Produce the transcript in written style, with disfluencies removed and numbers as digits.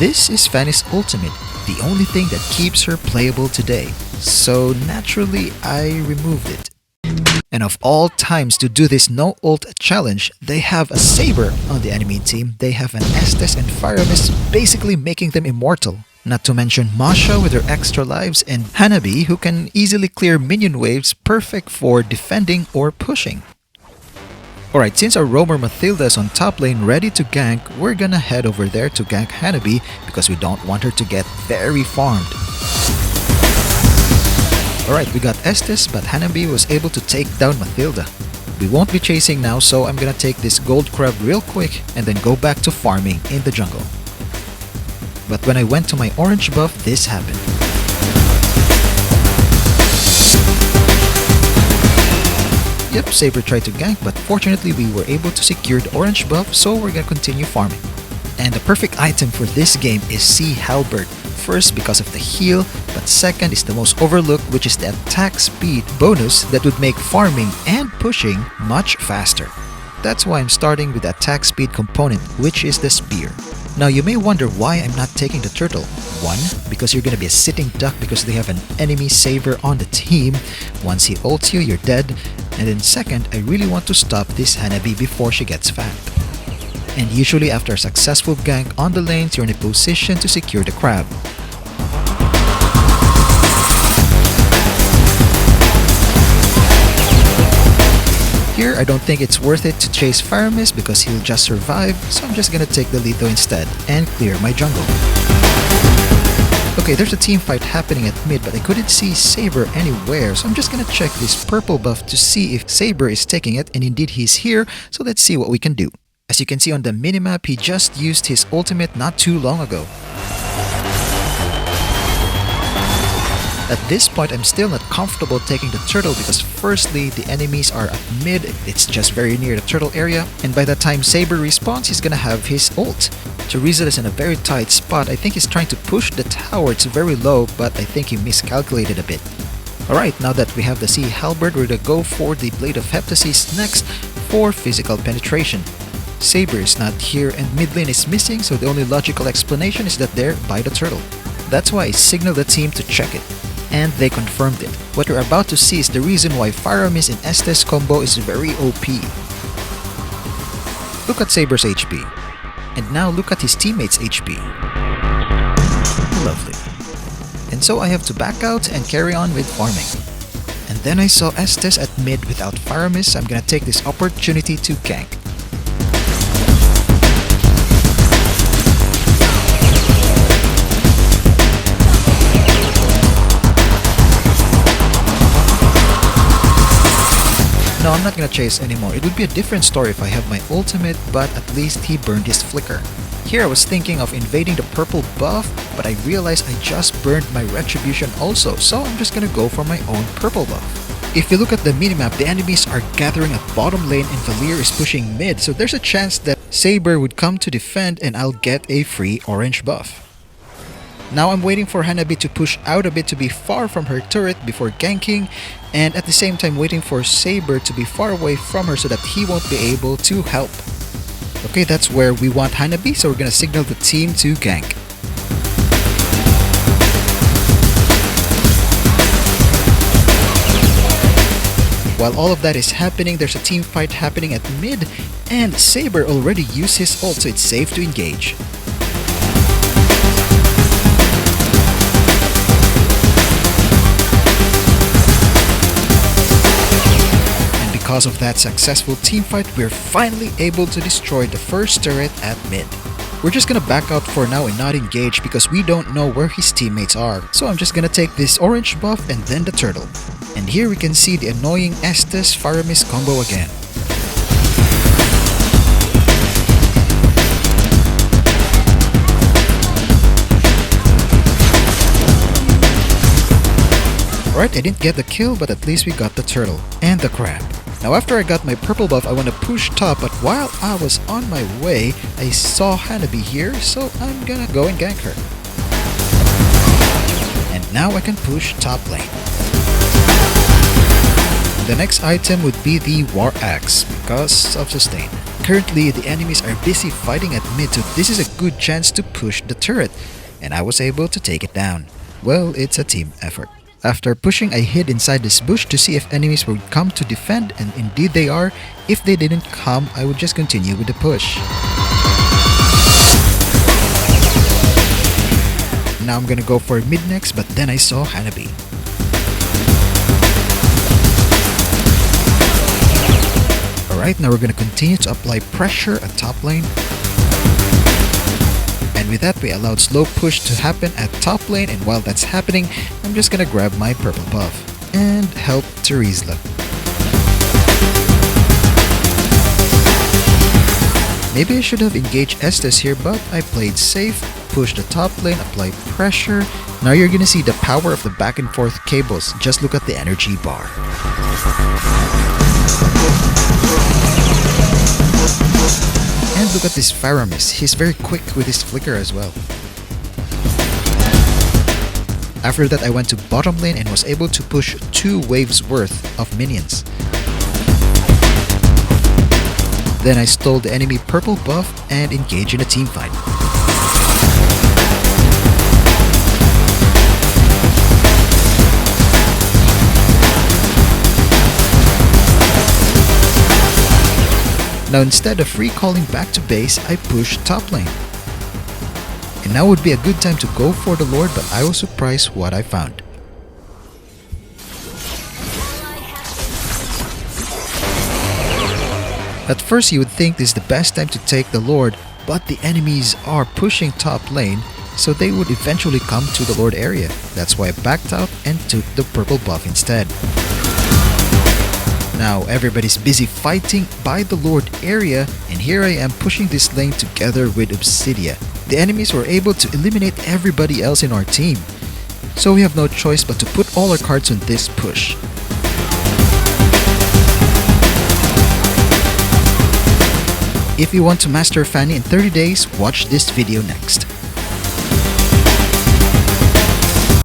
This is Fanny's ultimate, the only thing that keeps her playable today. So naturally, I removed it. And of all times to do this no ult challenge, they have a Saber on the enemy team, they have an Estes and Faramis, basically making them immortal. Not to mention Masha with her extra lives and Hanabi who can easily clear minion waves, perfect for defending or pushing. Alright, since our roamer Mathilda is on top lane ready to gank, we're gonna head over there to gank Hanabi because we don't want her to get very farmed. Alright, we got Estes, but Hanabi was able to take down Mathilda. We won't be chasing now, so I'm gonna take this gold crab real quick and then go back to farming in the jungle. But when I went to my orange buff, this happened. Yep, Saber tried to gank, but fortunately we were able to secure the orange buff, so we're gonna continue farming. And the perfect item for this game is Sea Halberd. First, because of the heal, but second is the most overlooked, which is the attack speed bonus that would make farming and pushing much faster. That's why I'm starting with the attack speed component, which is the spear. Now you may wonder why I'm not taking the turtle. One, because you're gonna be a sitting duck because they have an enemy saver on the team. Once he ults you, you're dead. And then second, I really want to stop this Hanabi before she gets fat. And usually after a successful gank on the lanes, you're in a position to secure the crab. Here, I don't think it's worth it to chase Faramis because he'll just survive, so I'm just gonna take the Lito instead and clear my jungle. Okay, there's a team fight happening at mid, but I couldn't see Saber anywhere, so I'm just gonna check this purple buff to see if Saber is taking it, and indeed he's here, so let's see what we can do. As you can see on the minimap, he just used his ultimate not too long ago. At this point, I'm still not comfortable taking the turtle because firstly, the enemies are at mid, it's just very near the turtle area, and by the time Saber respawns, he's gonna have his ult. Teresa is in a very tight spot. I think he's trying to push the tower, it's very low, but I think he miscalculated a bit. Alright, now that we have the Sea Halberd, we're gonna go for the Blade of Heptasis next for physical penetration. Saber is not here and mid lane is missing, so the only logical explanation is that they're by the turtle. That's why I signaled the team to check it. And they confirmed it. What you're about to see is the reason why Faramis and Estes combo is very OP. Look at Saber's HP. And now look at his teammates' HP. Lovely. And so I have to back out and carry on with farming. And then I saw Estes at mid without Faramis, so I'm gonna take this opportunity to gank. No, I'm not gonna chase anymore. It would be a different story if I have my ultimate, but at least he burned his flicker. Here I was thinking of invading the purple buff, but I realized I just burned my retribution also, so I'm just gonna go for my own purple buff. If you look at the minimap, the enemies are gathering at bottom lane and Valir is pushing mid, so there's a chance that Saber would come to defend and I'll get a free orange buff. Now I'm waiting for Hanabi to push out a bit to be far from her turret before ganking, and at the same time waiting for Saber to be far away from her so that he won't be able to help. Okay, that's where we want Hanabi, so we're gonna signal the team to gank. While all of that is happening, there's a team fight happening at mid, and Saber already used his ult, so it's safe to engage. Because of that successful teamfight, we're finally able to destroy the first turret at mid. We're just gonna back out for now and not engage because we don't know where his teammates are. So I'm just gonna take this orange buff and then the turtle. And here we can see the annoying Estes Faramis combo again. Alright, I didn't get the kill, but at least we got the turtle and the crab. Now after I got my purple buff, I want to push top, but while I was on my way, I saw Hanabi here, so I'm gonna go and gank her. And now I can push top lane. The next item would be the War Axe, because of sustain. Currently, the enemies are busy fighting at mid, so this is a good chance to push the turret, and I was able to take it down. Well, it's a team effort. After pushing, I hid inside this bush to see if enemies would come to defend, and indeed they are. If they didn't come, I would just continue with the push. Now I'm gonna go for mid next, but then I saw Hanabi. Alright, now we're gonna continue to apply pressure at top lane. And with that, we allowed slow push to happen at top lane, and while that's happening, I'm just gonna grab my purple buff and help Terizla. Maybe I should have engaged Estes here, but I played safe, pushed the top lane, applied pressure. Now you're gonna see the power of the back and forth cables. Just look at the energy bar. And look at this Faramis, he's very quick with his flicker as well. After that, I went to bottom lane and was able to push 2 waves worth of minions. Then I stole the enemy purple buff and engaged in a team fight. Now instead of recalling back to base, I pushed top lane. And now would be a good time to go for the Lord, but I was surprised what I found. At first you would think this is the best time to take the Lord, but the enemies are pushing top lane, so they would eventually come to the Lord area. That's why I backed out and took the purple buff instead. Now everybody's busy fighting by the Lord area, and here I am pushing this lane together with Obsidia. The enemies were able to eliminate everybody else in our team, so we have no choice but to put all our cards on this push. If you want to master Fanny in 30 days, watch this video next.